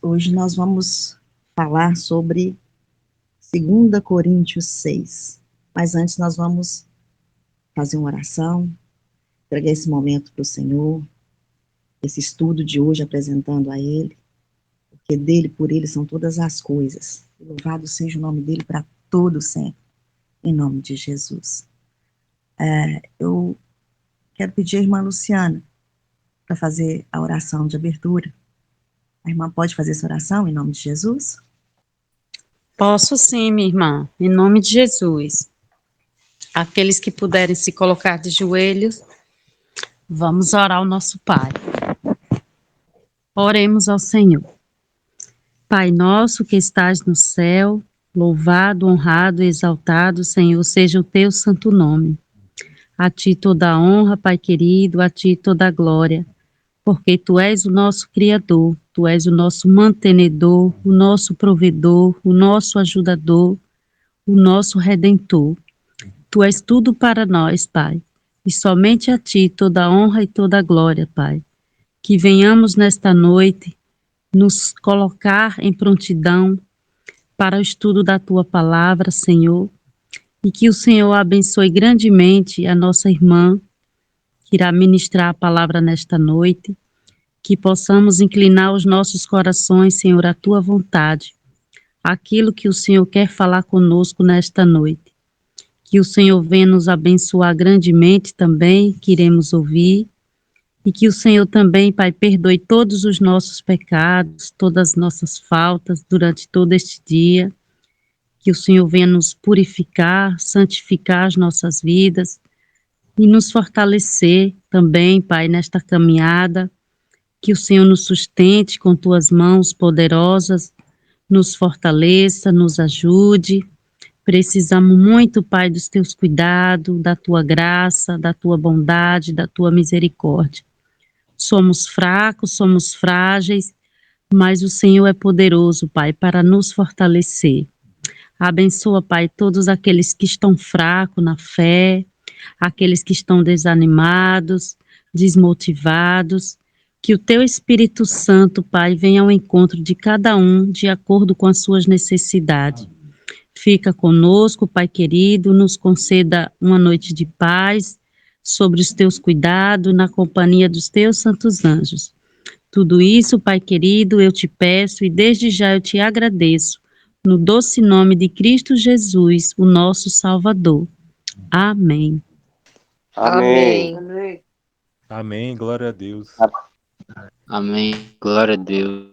Hoje nós vamos falar sobre 2 Coríntios 6. Mas antes nós vamos fazer uma oração, entregar esse momento para o Senhor, esse estudo de hoje apresentando a Ele, porque dele, por Ele são todas as coisas. Louvado seja o nome dele para todo sempre, em nome de Jesus. Eu quero pedir à irmã Luciana para fazer a oração de abertura. A irmã pode fazer essa oração em nome de Jesus? Posso sim, minha irmã, em nome de Jesus. Aqueles que puderem se colocar de joelhos, vamos orar ao nosso Pai. Oremos ao Senhor. Pai nosso que estás no céu, louvado, honrado e exaltado, Senhor, seja o teu santo nome. A ti toda a honra, Pai querido, a ti toda a glória, porque tu és o nosso Criador, tu és o nosso mantenedor, o nosso provedor, o nosso ajudador, o nosso Redentor. Tu és tudo para nós, Pai, e somente a Ti toda a honra e toda a glória, Pai. Que venhamos nesta noite nos colocar em prontidão para o estudo da Tua palavra, Senhor, e que o Senhor abençoe grandemente a nossa irmã, que irá ministrar a palavra nesta noite, que possamos inclinar os nossos corações, Senhor, à Tua vontade, aquilo que o Senhor quer falar conosco nesta noite. Que o Senhor venha nos abençoar grandemente também, que iremos ouvir, e que o Senhor também, Pai, perdoe todos os nossos pecados, todas as nossas faltas durante todo este dia, que o Senhor venha nos purificar, santificar as nossas vidas e nos fortalecer também, Pai, nesta caminhada, que o Senhor nos sustente com Tuas mãos poderosas, nos fortaleça, nos ajude. Precisamos muito, Pai, dos Teus cuidados, da Tua graça, da Tua bondade, da Tua misericórdia. Somos fracos, somos frágeis, mas o Senhor é poderoso, Pai, para nos fortalecer. Abençoa, Pai, todos aqueles que estão fracos na fé, aqueles que estão desanimados, desmotivados. Que o Teu Espírito Santo, Pai, venha ao encontro de cada um de acordo com as suas necessidades. Fica conosco, Pai querido, nos conceda uma noite de paz, sobre os teus cuidados, na companhia dos teus santos anjos. Tudo isso, Pai querido, eu te peço e desde já eu te agradeço, no doce nome de Cristo Jesus, o nosso Salvador. Amém. Amém. Amém, glória a Deus. Amém. Glória a Deus.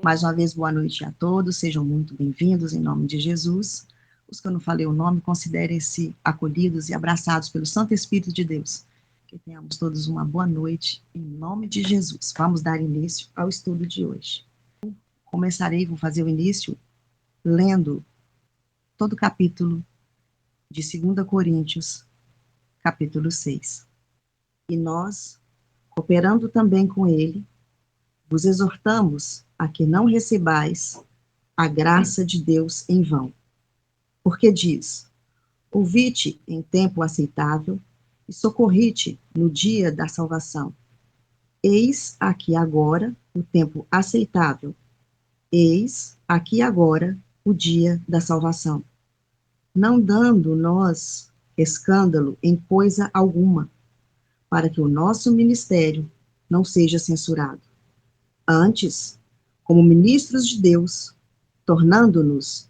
Mais uma vez, boa noite a todos, sejam muito bem-vindos em nome de Jesus. Os que eu não falei o nome, considerem-se acolhidos e abraçados pelo Santo Espírito de Deus. Que tenhamos todos uma boa noite em nome de Jesus. Vamos dar início ao estudo de hoje. Vou fazer o início lendo todo o capítulo de 2 Coríntios, capítulo 6. E nós, cooperando também com ele, vos exortamos a que não recebais a graça de Deus em vão. Porque diz, ouvi-te em tempo aceitável e socorri-te no dia da salvação. Eis aqui agora o tempo aceitável. Eis aqui agora o dia da salvação. Não dando nós escândalo em coisa alguma, para que o nosso ministério não seja censurado. Antes, como ministros de Deus, tornando-nos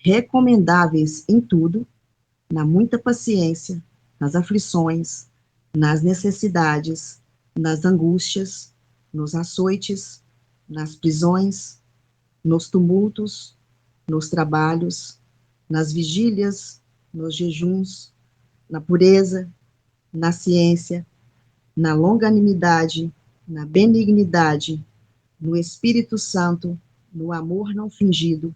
recomendáveis em tudo, na muita paciência, nas aflições, nas necessidades, nas angústias, nos açoites, nas prisões, nos tumultos, nos trabalhos, nas vigílias, nos jejuns, na pureza, na ciência, na longanimidade, na benignidade, no Espírito Santo, no amor não fingido,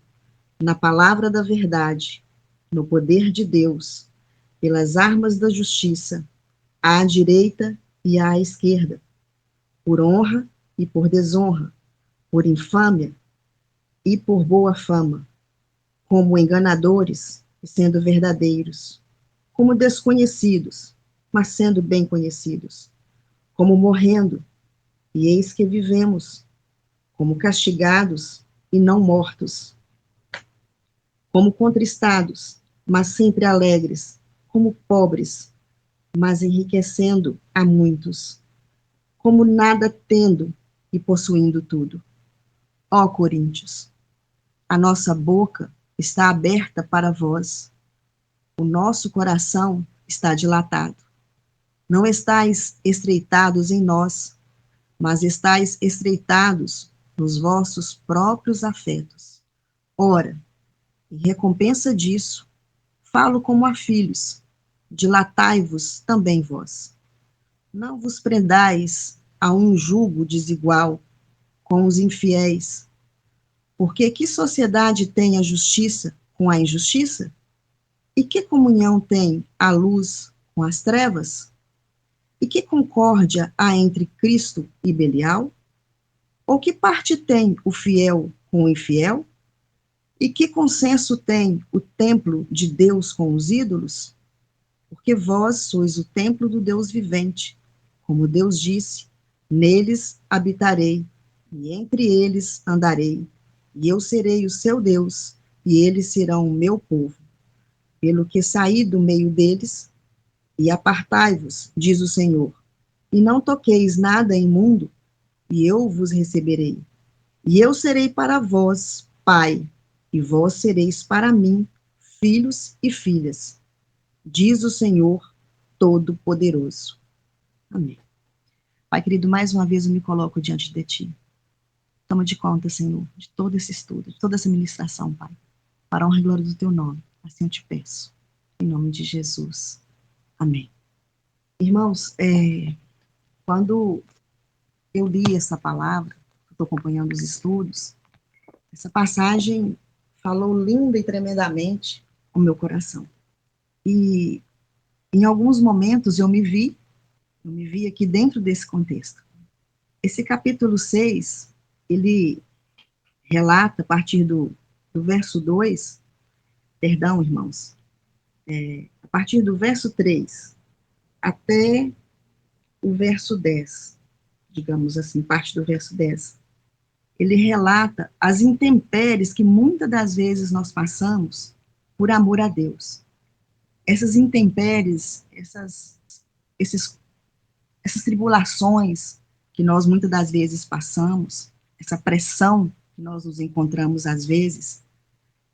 na palavra da verdade, no poder de Deus, pelas armas da justiça, à direita e à esquerda, por honra e por desonra, por infâmia e por boa fama, como enganadores e sendo verdadeiros, como desconhecidos, mas sendo bem conhecidos, como morrendo, e eis que vivemos, como castigados e não mortos, como contristados, mas sempre alegres, como pobres, mas enriquecendo a muitos, como nada tendo e possuindo tudo. Ó Coríntios, a nossa boca está aberta para vós, o nosso coração está dilatado. Não estáis estreitados em nós, mas estáis estreitados nos vossos próprios afetos. Ora, em recompensa disso, falo como a filhos, dilatai-vos também vós. Não vos prendais a um jugo desigual com os infiéis, porque que sociedade tem a justiça com a injustiça? E que comunhão tem a luz com as trevas? E que concórdia há entre Cristo e Belial? Ou que parte tem o fiel com o infiel? E que consenso tem o templo de Deus com os ídolos? Porque vós sois o templo do Deus vivente. Como Deus disse, neles habitarei, e entre eles andarei, e eu serei o seu Deus, e eles serão o meu povo. Pelo que saí do meio deles, e apartai-vos, diz o Senhor, e não toqueis nada imundo, e eu vos receberei. E eu serei para vós, pai, e vós sereis para mim, filhos e filhas, diz o Senhor Todo-Poderoso. Amém. Pai querido, mais uma vez eu me coloco diante de ti. Toma de conta, Senhor, de todo esse estudo, de toda essa ministração, Pai, para a honra e glória do teu nome. Assim eu te peço. Em nome de Jesus. Amém. Irmãos, quando eu li essa palavra, estou acompanhando os estudos, essa passagem falou linda e tremendamente ao meu coração. E em alguns momentos eu me vi aqui dentro desse contexto. Esse capítulo 6, ele relata a partir do verso 2, perdão, irmãos, a partir do verso 3 até o verso 10, digamos assim, parte do verso 10, ele relata as intempéries que muitas das vezes nós passamos por amor a Deus. Essas intempéries, essas tribulações que nós muitas das vezes passamos, essa pressão que nós nos encontramos às vezes,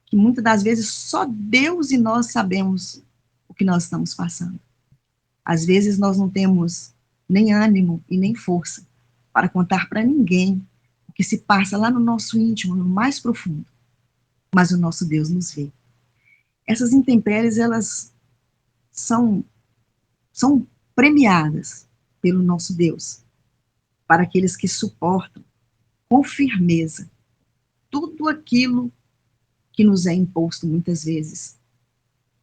que muitas das vezes só Deus e nós sabemos o que nós estamos passando. Às vezes nós não temos nem ânimo e nem força para contar para ninguém o que se passa lá no nosso íntimo, no mais profundo. Mas o nosso Deus nos vê. Essas intempéries, elas são premiadas pelo nosso Deus, para aqueles que suportam com firmeza tudo aquilo que nos é imposto muitas vezes.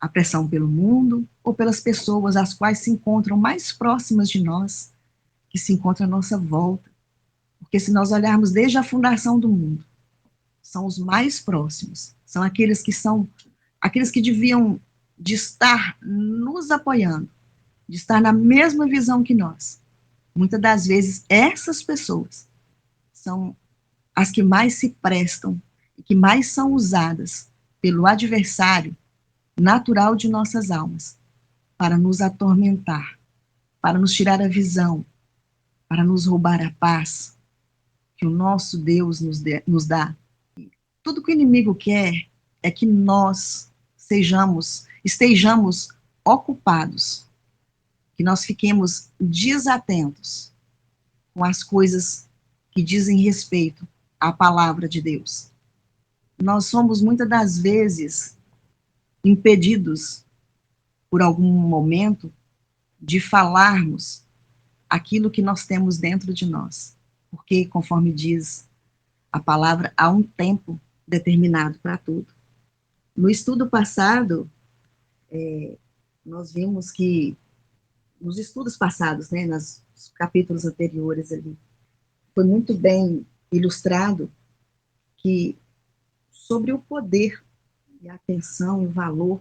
A pressão pelo mundo ou pelas pessoas as quais se encontram mais próximas de nós, que se encontram à nossa volta. Porque se nós olharmos desde a fundação do mundo, são os mais próximos, são aqueles que deviam de estar nos apoiando, de estar na mesma visão que nós. Muitas das vezes, essas pessoas são as que mais se prestam e que mais são usadas pelo adversário natural de nossas almas para nos atormentar, para nos tirar a visão, para nos roubar a paz que o nosso Deus nos dá. Tudo que o inimigo quer é que nós estejamos ocupados, que nós fiquemos desatentos com as coisas que dizem respeito à palavra de Deus. Nós somos muitas das vezes impedidos, por algum momento, de falarmos aquilo que nós temos dentro de nós. Porque, conforme diz a palavra, há um tempo determinado para tudo. No estudo passado, nós vimos que, nos estudos passados, né, nos capítulos anteriores ali, foi muito bem ilustrado que sobre o poder e a atenção e o valor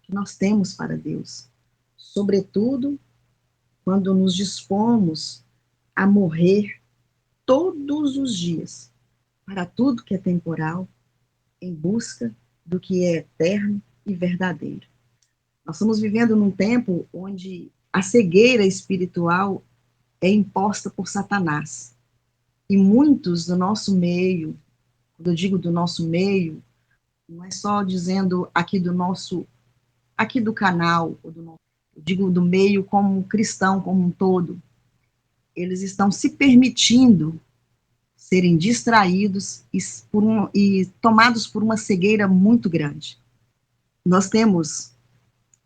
que nós temos para Deus, sobretudo quando nos dispomos a morrer todos os dias para tudo que é temporal, em busca do que é eterno e verdadeiro. Nós estamos vivendo num tempo onde a cegueira espiritual é imposta por Satanás. E muitos do nosso meio, quando eu digo do nosso meio, não é só dizendo aqui do canal, eu digo do meio como cristão como um todo, eles estão se permitindo serem distraídos e tomados por uma cegueira muito grande. Nós temos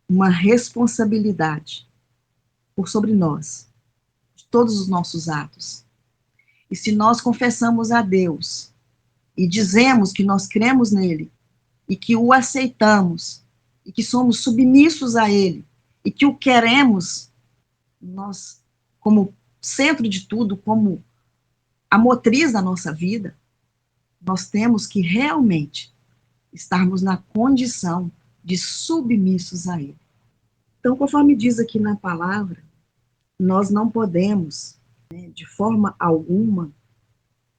uma responsabilidade por sobre nós, de todos os nossos atos. E se nós confessamos a Deus e dizemos que nós cremos nele e que o aceitamos e que somos submissos a ele e que o queremos, nós, como centro de tudo, como a motriz da nossa vida, nós temos que realmente estarmos na condição de submissos a ele. Então, conforme diz aqui na palavra, nós não podemos, de forma alguma,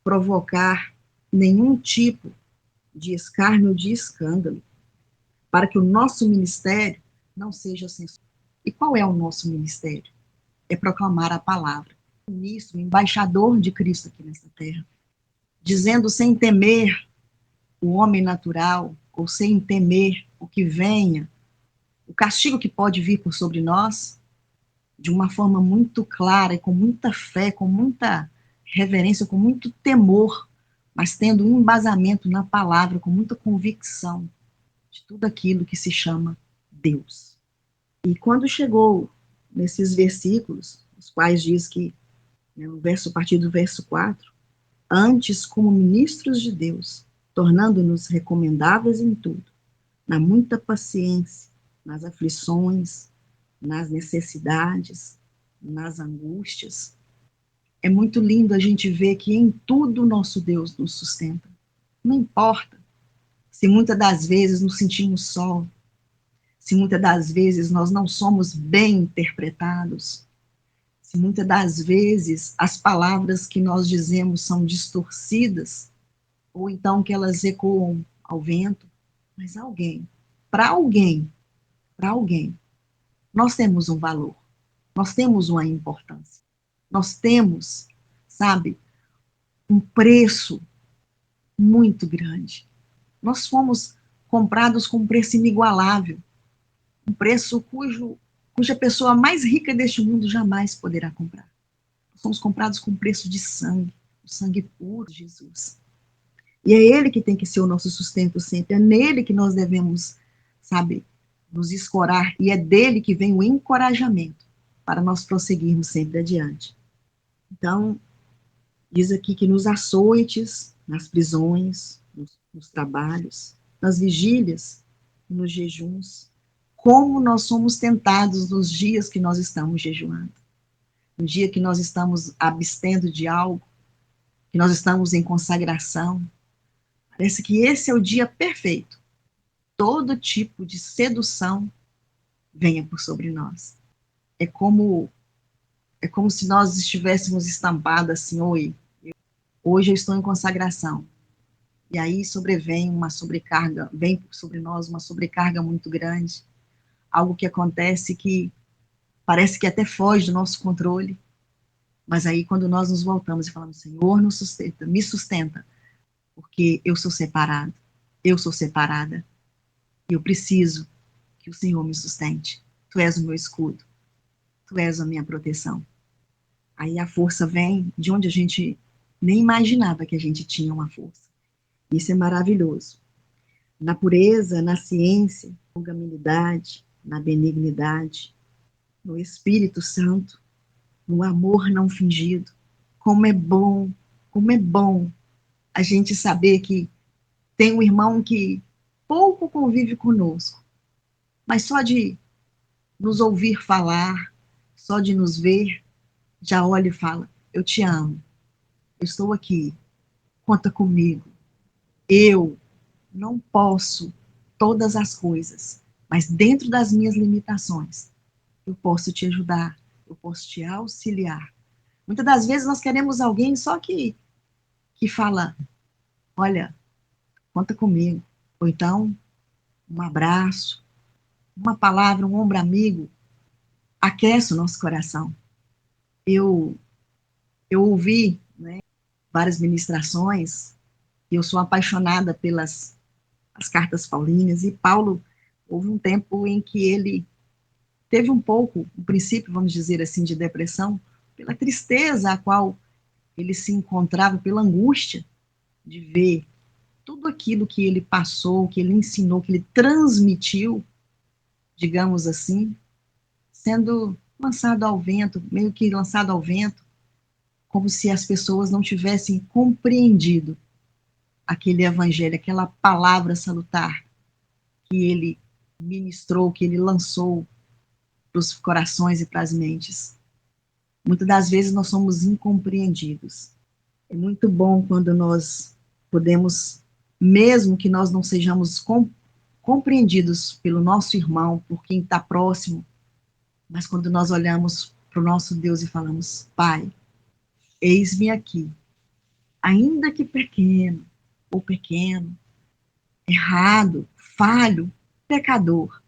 provocar nenhum tipo de escárnio ou de escândalo, para que o nosso ministério não seja censurado. E qual é o nosso ministério? É proclamar a palavra. Ministro, embaixador de Cristo aqui nessa terra, dizendo sem temer o homem natural, ou sem temer o que venha, o castigo que pode vir por sobre nós, de uma forma muito clara e com muita fé, com muita reverência, com muito temor, mas tendo um embasamento na palavra, com muita convicção de tudo aquilo que se chama Deus. E quando chegou nesses versículos, os quais diz que, no verso, a partir do verso 4, antes como ministros de Deus, tornando-nos recomendáveis em tudo, na muita paciência, nas aflições, nas necessidades, nas angústias. É muito lindo a gente ver que em tudo nosso Deus nos sustenta. Não importa se muitas das vezes nos sentimos só, se muitas das vezes nós não somos bem interpretados, se muitas das vezes as palavras que nós dizemos são distorcidas, ou então que elas ecoam ao vento, mas para alguém, nós temos um valor, nós temos uma importância, nós temos, sabe, um preço muito grande. Nós fomos comprados com um preço inigualável, um preço cuja pessoa mais rica deste mundo jamais poderá comprar. Nós fomos comprados com preço de sangue, o sangue puro de Jesus. E é Ele que tem que ser o nosso sustento sempre, é nele que nós devemos, sabe, nos escorar, e é dele que vem o encorajamento para nós prosseguirmos sempre adiante. Então, diz aqui que nos açoites, nas prisões, nos trabalhos, nas vigílias, nos jejuns, como nós somos tentados nos dias que nós estamos jejuando, no dia que nós estamos abstendo de algo, que nós estamos em consagração. Parece que esse é o dia perfeito. Todo tipo de sedução venha por sobre nós. É como se nós estivéssemos estampados assim, hoje eu estou em consagração. E aí sobrevém uma sobrecarga, vem sobre nós uma sobrecarga muito grande, algo que acontece que parece que até foge do nosso controle, mas aí quando nós nos voltamos e falamos, Senhor, nos sustenta, me sustenta, porque eu sou separado, eu sou separada, e eu preciso que o Senhor me sustente. Tu és o meu escudo, tu és a minha proteção. Aí a força vem de onde a gente nem imaginava que a gente tinha uma força. Isso é maravilhoso. Na pureza, na ciência, na longanimidade, na benignidade, no Espírito Santo, no amor não fingido. Como é bom a gente saber que tem um irmão que pouco convive conosco, mas só de nos ouvir falar, só de nos ver, já olha e fala, eu te amo, eu estou aqui, conta comigo. Eu não posso todas as coisas, mas dentro das minhas limitações, eu posso te ajudar, eu posso te auxiliar. Muitas das vezes nós queremos alguém só que fala olha, conta comigo. Ou então, um abraço, uma palavra, um ombro amigo, aquece o nosso coração. Eu, eu ouvi, né, várias ministrações, e eu sou apaixonada pelas as cartas paulinas, e Paulo, houve um tempo em que ele teve um pouco, um princípio, vamos dizer assim, de depressão, pela tristeza a qual ele se encontrava, pela angústia de ver tudo aquilo que ele passou, que ele ensinou, que ele transmitiu, digamos assim, sendo lançado ao vento, meio que lançado ao vento, como se as pessoas não tivessem compreendido aquele evangelho, aquela palavra salutar que ele ministrou, que ele lançou para os corações e para as mentes. Muitas das vezes nós somos incompreendidos. É muito bom quando nós podemos, mesmo que nós não sejamos compreendidos pelo nosso irmão, por quem está próximo, mas quando nós olhamos para o nosso Deus e falamos, Pai, eis-me aqui, ainda que pequeno, ou pequeno, errado, falho, pecador,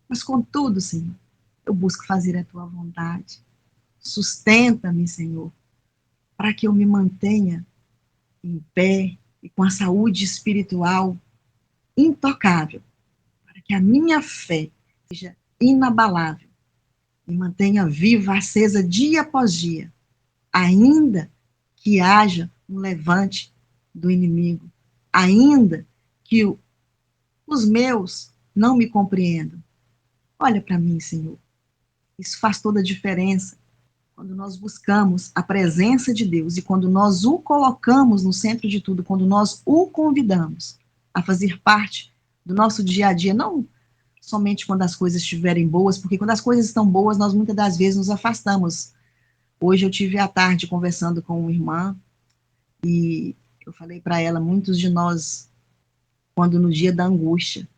mas contudo, Senhor, eu busco fazer a Tua vontade. Sustenta-me, Senhor, para que eu me mantenha em pé e com a saúde espiritual intocável, para que a minha fé seja inabalável e mantenha viva, acesa dia após dia, ainda que haja um levante do inimigo, ainda que os meus não me compreendam. Olha para mim, Senhor. Isso faz toda a diferença. Quando nós buscamos a presença de Deus e quando nós o colocamos no centro de tudo, quando nós o convidamos a fazer parte do nosso dia a dia, não somente quando as coisas estiverem boas, porque quando as coisas estão boas, nós muitas das vezes nos afastamos. Hoje eu tive à tarde conversando com uma irmã e eu falei para ela, muitos de nós, quando no dia da angústia,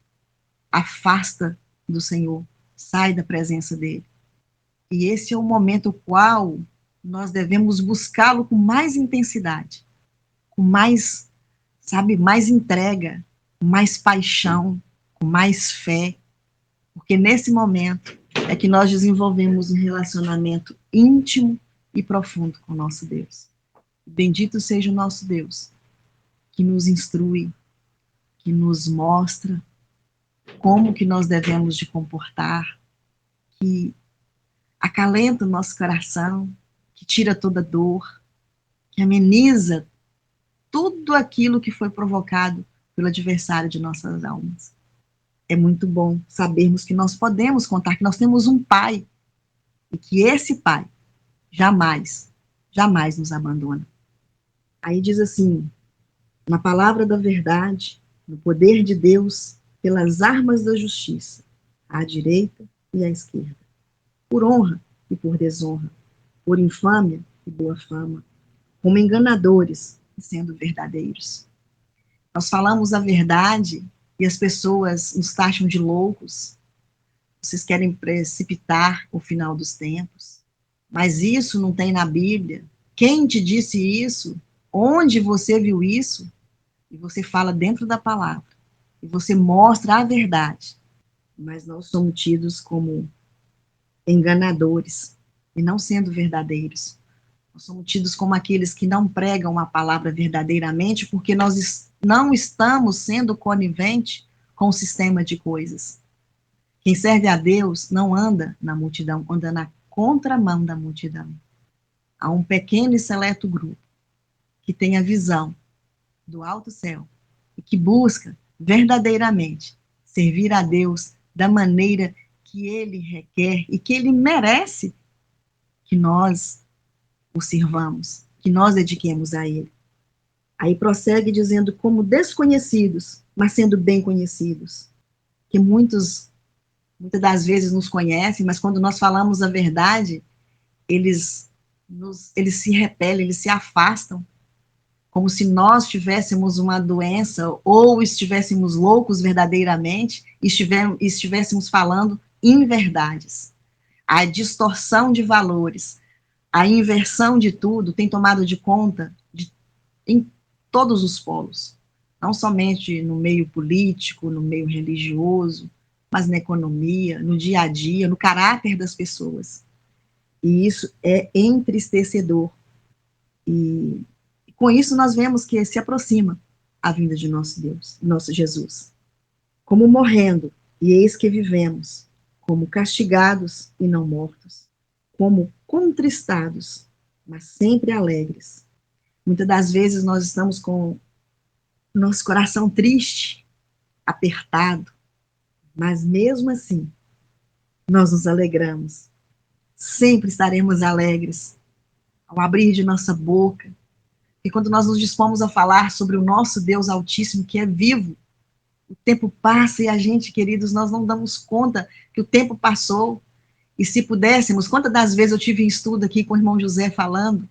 afasta do Senhor, sai da presença dele. E esse é o momento qual nós devemos buscá-lo com mais intensidade, com mais, sabe, mais entrega, com mais paixão, com mais fé, porque nesse momento é que nós desenvolvemos um relacionamento íntimo e profundo com o nosso Deus. Bendito seja o nosso Deus, que nos instrui, que nos mostra como que nós devemos de comportar, que acalenta o nosso coração, que tira toda dor, que ameniza tudo aquilo que foi provocado pelo adversário de nossas almas. É muito bom sabermos que nós podemos contar, que nós temos um Pai, e que esse Pai jamais, jamais nos abandona. Aí diz assim, na palavra da verdade, no poder de Deus, pelas armas da justiça, à direita e à esquerda, por honra e por desonra, por infâmia e boa fama, como enganadores e sendo verdadeiros. Nós falamos a verdade e as pessoas nos taxam de loucos. Vocês querem precipitar o final dos tempos, mas isso não tem na Bíblia. Quem te disse isso? Onde você viu isso? E você fala dentro da palavra. E você mostra a verdade. Mas nós somos tidos como enganadores e não sendo verdadeiros. Nós somos tidos como aqueles que não pregam a palavra verdadeiramente porque nós não estamos sendo coniventes com o sistema de coisas. Quem serve a Deus não anda na multidão, anda na contramão da multidão. Há um pequeno e seleto grupo que tem a visão do alto céu e que busca verdadeiramente servir a Deus da maneira que Ele requer e que Ele merece que nós o sirvamos, que nós dediquemos a Ele. Aí prossegue dizendo, como desconhecidos, mas sendo bem conhecidos. Que muitas das vezes nos conhecem, mas quando nós falamos a verdade, eles se repelem, eles se afastam, como se nós tivéssemos uma doença ou estivéssemos loucos verdadeiramente e estivéssemos falando inverdades. A distorção de valores, a inversão de tudo tem tomado de conta em todos os polos. não somente no meio político, no meio religioso, mas na economia, no dia a dia, no caráter das pessoas. E isso é entristecedor. E com isso nós vemos que se aproxima a vinda de nosso Deus, nosso Jesus. Como morrendo, e eis que vivemos, como castigados e não mortos, como contristados, mas sempre alegres. Muitas das vezes nós estamos com nosso coração triste, apertado, mas mesmo assim, nós nos alegramos. Sempre estaremos alegres ao abrir de nossa boca. E quando nós nos dispomos a falar sobre o nosso Deus Altíssimo, que é vivo, o tempo passa e a gente, queridos, nós não damos conta que o tempo passou. E se pudéssemos, quantas das vezes eu tive em estudo aqui com o irmão José falando,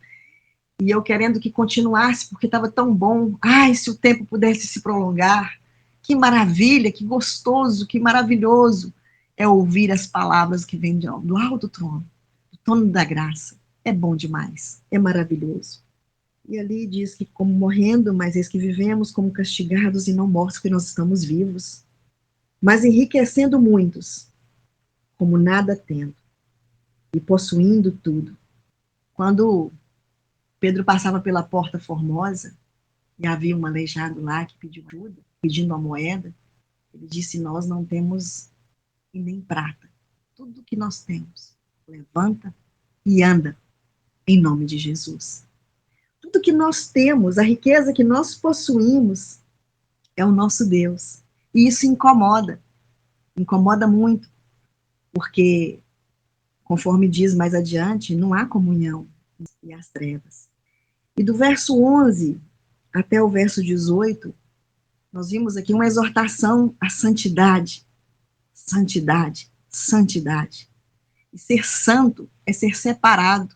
e eu querendo que continuasse, porque estava tão bom. Ai, se o tempo pudesse se prolongar. Que maravilha, que gostoso, que maravilhoso é ouvir as palavras que vêm do alto trono, do trono da graça. É bom demais, é maravilhoso. E ali diz que como morrendo, mas eis que vivemos, como castigados e não mortos, porque nós estamos vivos, mas enriquecendo muitos, como nada tendo, e possuindo tudo. Quando Pedro passava pela Porta Formosa, e havia um aleijado lá que pediu ajuda, pedindo a moeda, ele disse, nós não temos e nem prata. Tudo que nós temos, levanta e anda, em nome de Jesus. Tudo que nós temos, a riqueza que nós possuímos, é o nosso Deus. E isso incomoda muito, porque, conforme diz mais adiante, não há comunhão e as trevas. E do verso 11 até o verso 18, nós vimos aqui uma exortação à santidade, santidade, santidade. E ser santo é ser separado,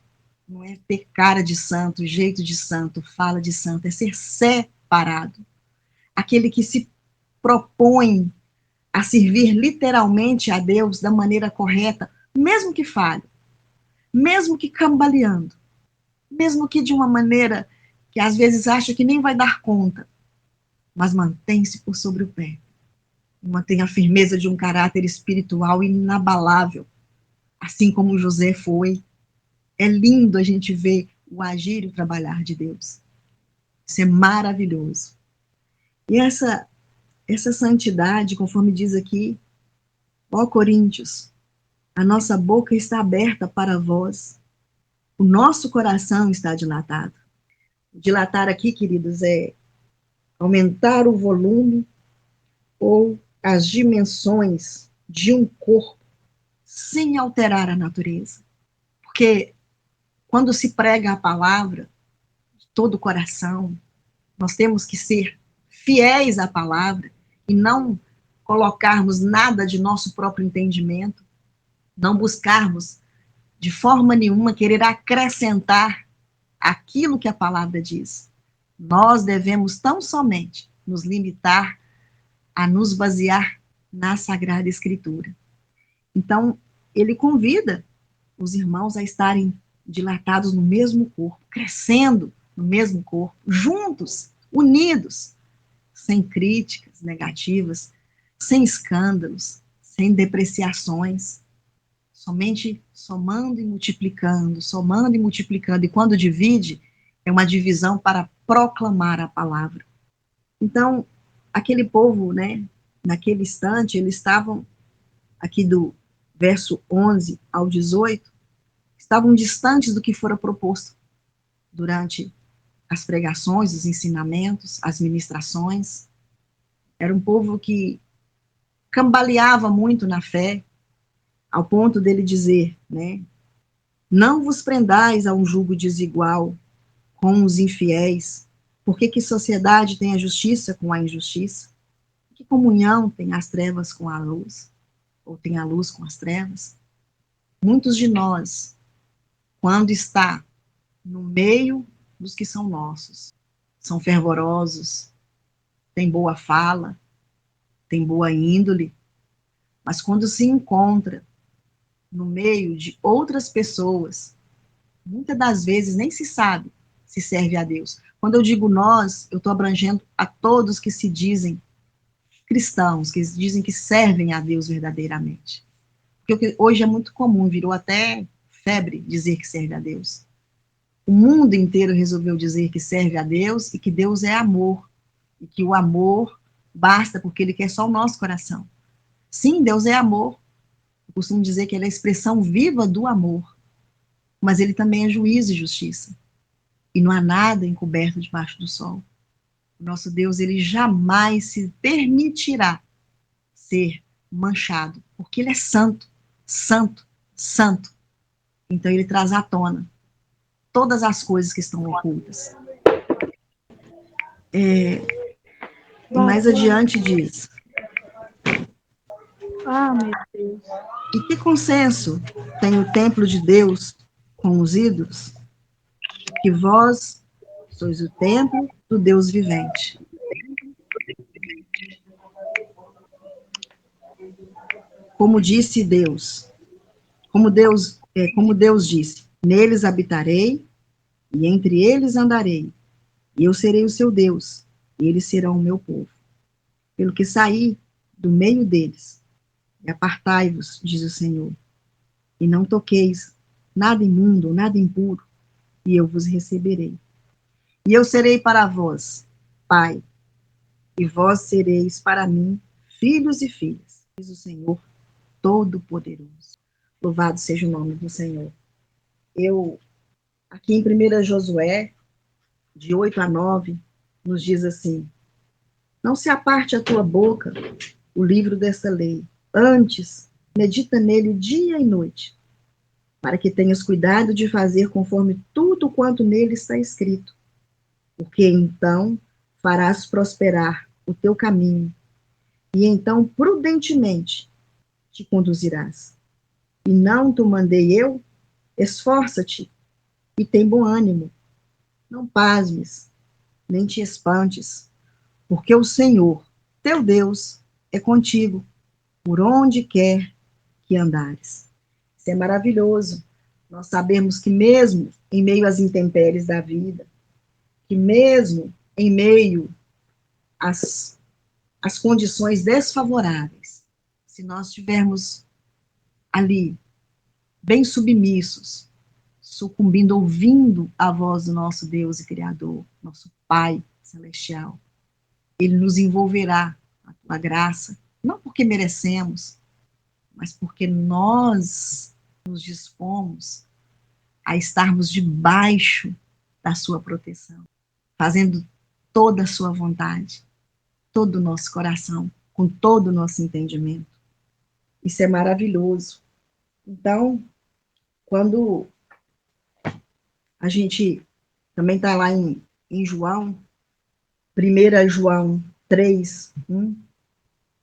não é ter cara de santo, jeito de santo, fala de santo, é ser separado. Aquele que se propõe a servir literalmente a Deus da maneira correta, mesmo que falhe, mesmo que cambaleando, mesmo que de uma maneira que às vezes acha que nem vai dar conta, mas mantém-se por sobre o pé. Mantém a firmeza de um caráter espiritual inabalável, assim como José foi. É lindo a gente ver o agir e o trabalhar de Deus. Isso é maravilhoso. E essa santidade, conforme diz aqui, ó Coríntios, a nossa boca está aberta para vós, o nosso coração está dilatado. Dilatar aqui, queridos, é aumentar o volume ou as dimensões de um corpo sem alterar a natureza. Porque quando se prega a palavra, de todo o coração, nós temos que ser fiéis à palavra e não colocarmos nada de nosso próprio entendimento, não buscarmos de forma nenhuma querer acrescentar aquilo que a palavra diz. Nós devemos tão somente nos limitar a nos basear na Sagrada Escritura. Então, ele convida os irmãos a estarem dilatados no mesmo corpo, crescendo no mesmo corpo, juntos, unidos, sem críticas negativas, sem escândalos, sem depreciações, somente somando e multiplicando, somando e multiplicando, e quando divide, é uma divisão para proclamar a palavra. Então, aquele povo, né, naquele instante, eles estavam, aqui do verso 11 ao 18, estavam distantes do que fora proposto durante as pregações, os ensinamentos, as ministrações. Era um povo que cambaleava muito na fé, ao ponto dele dizer, né, não vos prendais a um jugo desigual com os infiéis, porque que sociedade tem a justiça com a injustiça? Que comunhão tem as trevas com a luz? Ou tem a luz com as trevas? Muitos de nós, quando está no meio dos que são nossos, são fervorosos, têm boa fala, têm boa índole, mas quando se encontra no meio de outras pessoas, muitas das vezes nem se sabe se serve a Deus. Quando eu digo nós, eu estou abrangendo a todos que se dizem cristãos, que dizem que servem a Deus verdadeiramente. Porque hoje é muito comum, virou até febre dizer que serve a Deus. O mundo inteiro resolveu dizer que serve a Deus e que Deus é amor. E que o amor basta porque ele quer só o nosso coração. Sim, Deus é amor. Eu costumo dizer que ele é a expressão viva do amor. Mas ele também é juízo e justiça. E não há nada encoberto debaixo do sol. O nosso Deus, ele jamais se permitirá ser manchado, porque ele é santo, santo, santo. Então ele traz à tona todas as coisas que estão ocultas. E mais adiante diz: meu Deus. e que consenso tem o templo de Deus com os ídolos? Que vós sois o templo do Deus vivente. Como disse Deus, como Deus disse, neles habitarei e entre eles andarei, e eu serei o seu Deus, e eles serão o meu povo. Pelo que saí do meio deles, e apartai-vos, diz o Senhor, e não toqueis nada imundo, nada impuro, e eu vos receberei. E eu serei para vós, Pai, e vós sereis para mim, filhos e filhas, diz o Senhor Todo-Poderoso. Louvado seja o nome do Senhor. Aqui em 1 Josué, de 8 a 9, nos diz assim: não se aparte a tua boca o livro desta lei, antes medita nele dia e noite, para que tenhas cuidado de fazer conforme tudo quanto nele está escrito, porque então farás prosperar o teu caminho, e então prudentemente te conduzirás. E não te mandei eu? Esforça-te e tem bom ânimo. Não pasmes, nem te espantes, porque o Senhor, teu Deus, é contigo, por onde quer que andares. Isso é maravilhoso. Nós sabemos que mesmo em meio às intempéries da vida, que mesmo em meio às condições desfavoráveis, se nós estivermos ali, bem submissos, sucumbindo, ouvindo a voz do nosso Deus e Criador, nosso Pai Celestial, Ele nos envolverá a tua graça, não porque merecemos, mas porque nós nos dispomos a estarmos debaixo da sua proteção, fazendo toda a sua vontade, todo o nosso coração, com todo o nosso entendimento. Isso é maravilhoso. Então, quando a gente também está lá em João, 1 João 3,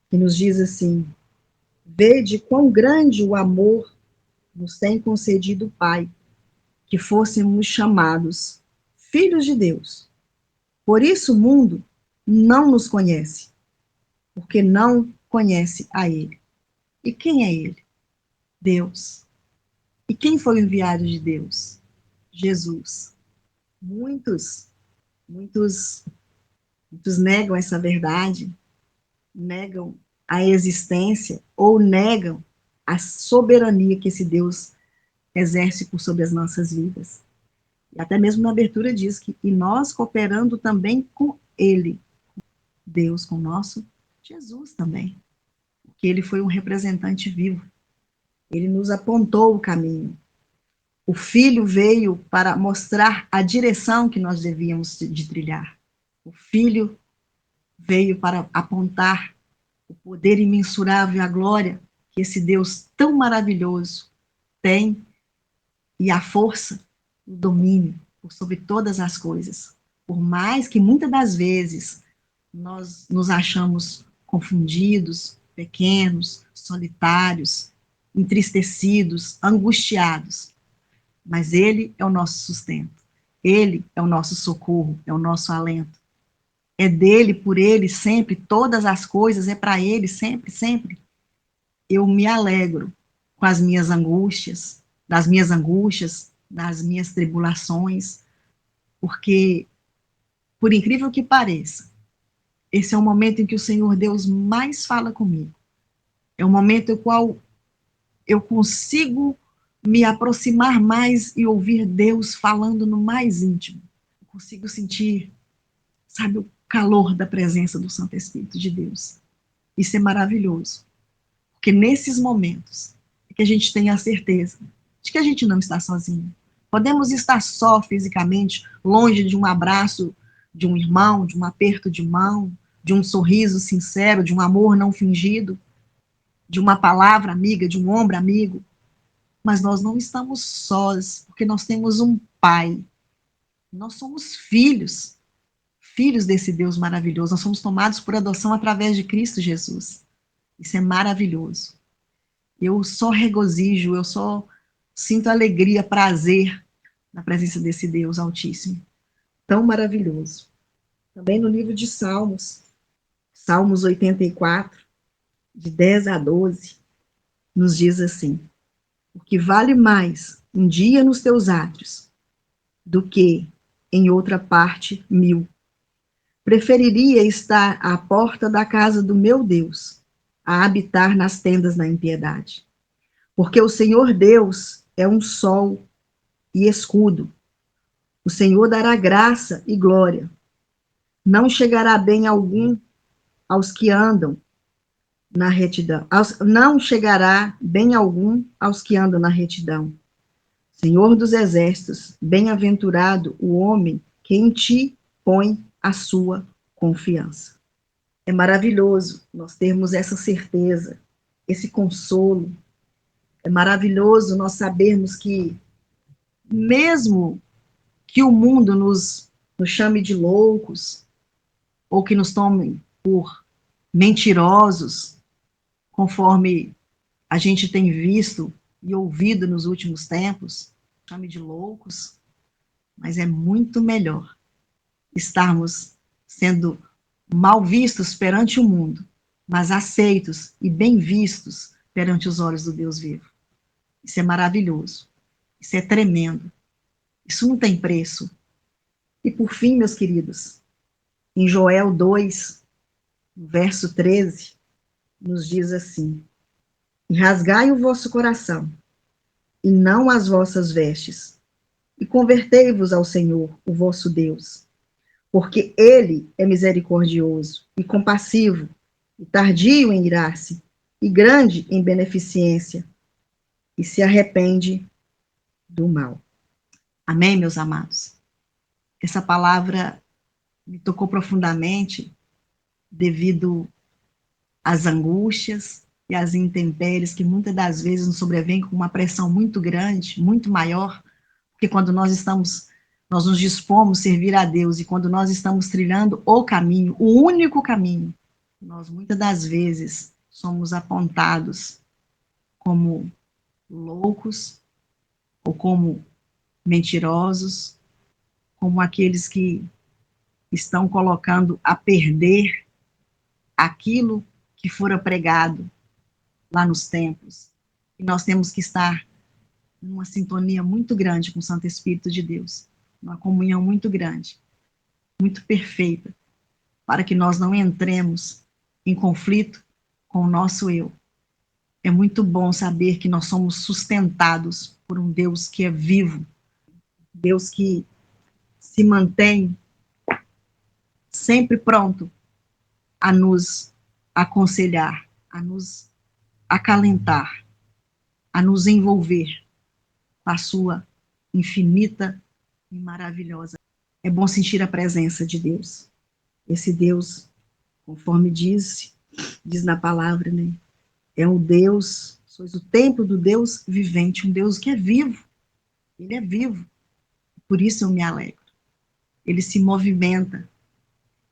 que nos diz assim: vede quão grande o amor nos tem concedido o Pai, que fôssemos chamados filhos de Deus. Por isso o mundo não nos conhece, porque não conhece a Ele. E quem é Ele? Deus. E quem foi o enviado de Deus? Jesus. Muitos negam essa verdade, negam a existência ou negam a soberania que esse Deus exerce por sobre as nossas vidas. E até mesmo na abertura diz que e nós cooperando também com Ele, Deus com o nosso Jesus também, porque Ele foi um representante vivo. Ele nos apontou o caminho. O Filho veio para mostrar a direção que nós devíamos de trilhar. O Filho veio para apontar o poder imensurável e a glória que esse Deus tão maravilhoso tem e a força, o domínio por sobre todas as coisas. Por mais que muitas das vezes nós nos achamos confundidos, pequenos, solitários, entristecidos, angustiados, mas Ele é o nosso sustento, Ele é o nosso socorro, é o nosso alento. É dele, por ele, sempre, todas as coisas, é para ele, sempre, sempre. Eu me alegro com as minhas angústias, das minhas tribulações, porque, por incrível que pareça, esse é o momento em que o Senhor Deus mais fala comigo. É o momento em qual eu consigo me aproximar mais e ouvir Deus falando no mais íntimo. Eu consigo sentir, sabe, o calor da presença do Santo Espírito de Deus. Isso é maravilhoso. Porque nesses momentos é que a gente tem a certeza de que a gente não está sozinho. Podemos estar só fisicamente, longe de um abraço de um irmão, de um aperto de mão, de um sorriso sincero, de um amor não fingido, de uma palavra amiga, de um ombro amigo. Mas nós não estamos sós, porque nós temos um Pai. Nós somos filhos, filhos desse Deus maravilhoso. Nós somos tomados por adoção através de Cristo Jesus. Isso é maravilhoso. Eu só regozijo, eu só sinto alegria, prazer na presença desse Deus Altíssimo. Tão maravilhoso. Também no livro de Salmos, Salmos 84, de 10 a 12, nos diz assim: porque vale mais um dia nos teus átrios do que em outra parte 1000. Preferiria estar à porta da casa do meu Deus a habitar nas tendas da impiedade. Porque o Senhor Deus é um sol e escudo. O Senhor dará graça e glória. Não chegará bem algum aos que andam na retidão. Não chegará bem algum aos que andam na retidão. Senhor dos exércitos, bem-aventurado o homem que em ti põe a sua confiança. É maravilhoso nós termos essa certeza, esse consolo. É maravilhoso nós sabermos que, mesmo que o mundo nos chame de loucos, ou que nos tomem por mentirosos, conforme a gente tem visto e ouvido nos últimos tempos, chame de loucos, mas é muito melhor estarmos sendo mal vistos perante o mundo, mas aceitos e bem vistos perante os olhos do Deus vivo. Isso é maravilhoso, isso é tremendo, isso não tem preço. E por fim, meus queridos, em Joel 2, verso 13, nos diz assim: e rasgai o vosso coração, e não as vossas vestes, e convertei-vos ao Senhor, o vosso Deus, porque ele é misericordioso e compassivo, e tardio em irar-se, e grande em beneficência, e se arrepende do mal. Amém, meus amados? Essa palavra me tocou profundamente devido às angústias e às intempéries que muitas das vezes nos sobrevêm com uma pressão muito grande, muito maior, porque quando nós nos dispomos a servir a Deus e quando nós estamos trilhando o caminho, o único caminho, nós muitas das vezes somos apontados como loucos ou como mentirosos, como aqueles que estão colocando a perder aquilo que fora pregado lá nos templos. E nós temos que estar numa sintonia muito grande com o Santo Espírito de Deus, uma comunhão muito grande, muito perfeita, para que nós não entremos em conflito com o nosso eu. É muito bom saber que nós somos sustentados por um Deus que é vivo, Deus que se mantém sempre pronto a nos aconselhar, a nos acalentar, a nos envolver com a sua infinita e maravilhosa. É bom sentir a presença de Deus. Esse Deus, conforme diz na palavra, né? É um Deus, sois o templo do Deus vivente, um Deus que é vivo. Ele é vivo. Por isso eu me alegro. Ele se movimenta.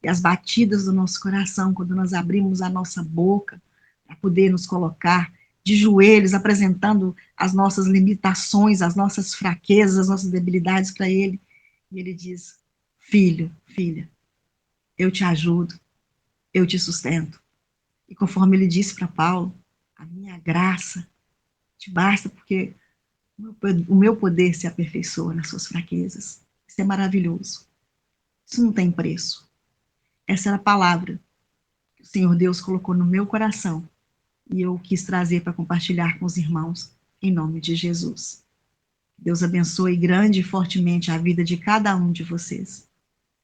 E as batidas do nosso coração, quando nós abrimos a nossa boca para poder nos colocar de joelhos, apresentando as nossas limitações, as nossas fraquezas, as nossas debilidades para Ele. E Ele diz: filho, filha, eu te ajudo, eu te sustento. E conforme Ele disse para Paulo, a minha graça te basta, porque o meu poder se aperfeiçoa nas suas fraquezas. Isso Isso é maravilhoso. Isso não tem preço. Essa era a palavra que o Senhor Deus colocou no meu coração e eu quis trazer para compartilhar com os irmãos, em nome de Jesus. Deus abençoe grande e fortemente a vida de cada um de vocês.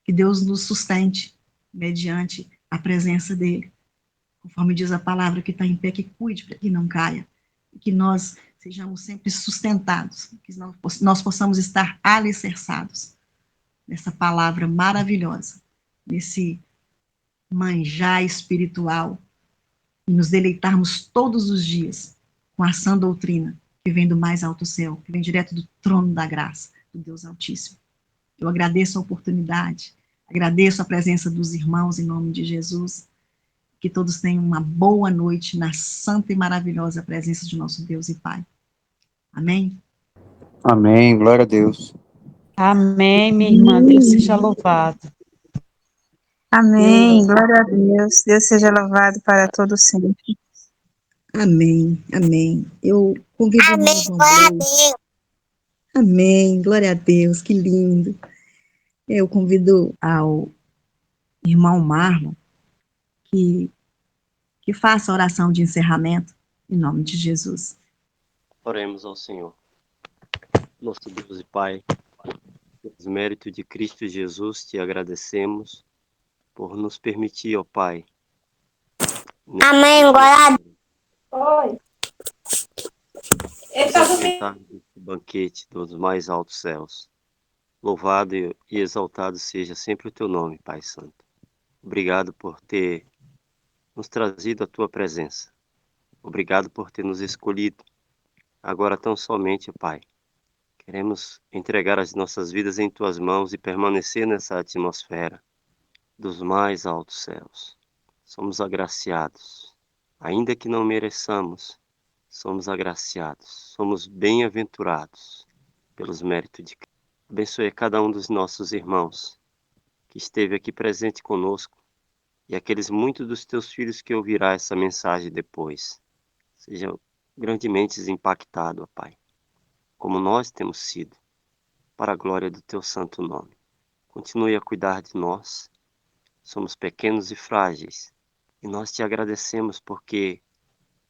Que Deus nos sustente mediante a presença dEle. Conforme diz a palavra, que está em pé, que cuide para que não caia. E que nós sejamos sempre sustentados, que nós possamos estar alicerçados nessa palavra maravilhosa, nesse manjar espiritual, e nos deleitarmos todos os dias com a sã doutrina que vem do mais alto céu, que vem direto do trono da graça, do Deus Altíssimo. Eu agradeço a oportunidade, agradeço a presença dos irmãos em nome de Jesus, que todos tenham uma boa noite na santa e maravilhosa presença de nosso Deus e Pai. Amém? Amém, glória a Deus. Amém, minha irmã. Deus seja louvado. Amém, glória a Deus. Deus seja louvado para todo sempre. Amém, amém. Eu convido o irmão João Deus. Amém, glória a Deus, que lindo. Eu convido ao irmão Marlon que faça a oração de encerramento, em nome de Jesus. Oremos ao Senhor. Nosso Deus e Pai, pelos méritos de Cristo Jesus, te agradecemos por nos permitir, ó Pai. Amém, glória a Deus. Aproveitar esse banquete dos mais altos céus. Louvado e exaltado seja sempre o teu nome, Pai Santo. Obrigado por ter nos trazido a tua presença. Obrigado por ter nos escolhido. Agora tão somente, Pai, queremos entregar as nossas vidas em tuas mãos e permanecer nessa atmosfera dos mais altos céus. Somos agraciados. Ainda que não mereçamos, somos agraciados. Somos bem-aventurados pelos méritos de Cristo. Abençoe cada um dos nossos irmãos que esteve aqui presente conosco e aqueles muitos dos teus filhos que ouvirá essa mensagem depois. Sejam grandemente impactados, ó Pai, como nós temos sido, para a glória do teu santo nome. Continue a cuidar de nós. Somos pequenos e frágeis, e nós te agradecemos porque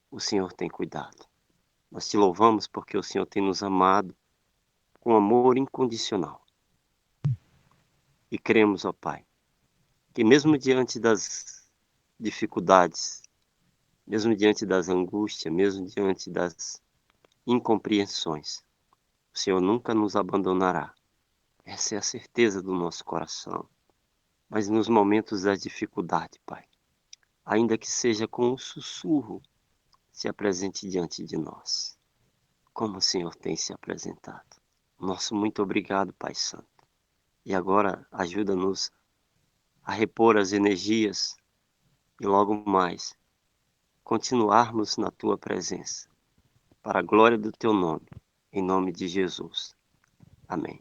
o Senhor tem cuidado. Nós te louvamos porque o Senhor tem nos amado com amor incondicional. E cremos, ó Pai, que mesmo diante das dificuldades, mesmo diante das angústias, mesmo diante das incompreensões, o Senhor nunca nos abandonará. Essa é a certeza do nosso coração. Mas nos momentos da dificuldade, Pai, ainda que seja com um sussurro, se apresente diante de nós, como o Senhor tem se apresentado. Nosso muito obrigado, Pai Santo. E agora ajuda-nos a repor as energias e logo mais continuarmos na Tua presença, para a glória do Teu nome, em nome de Jesus. Amém.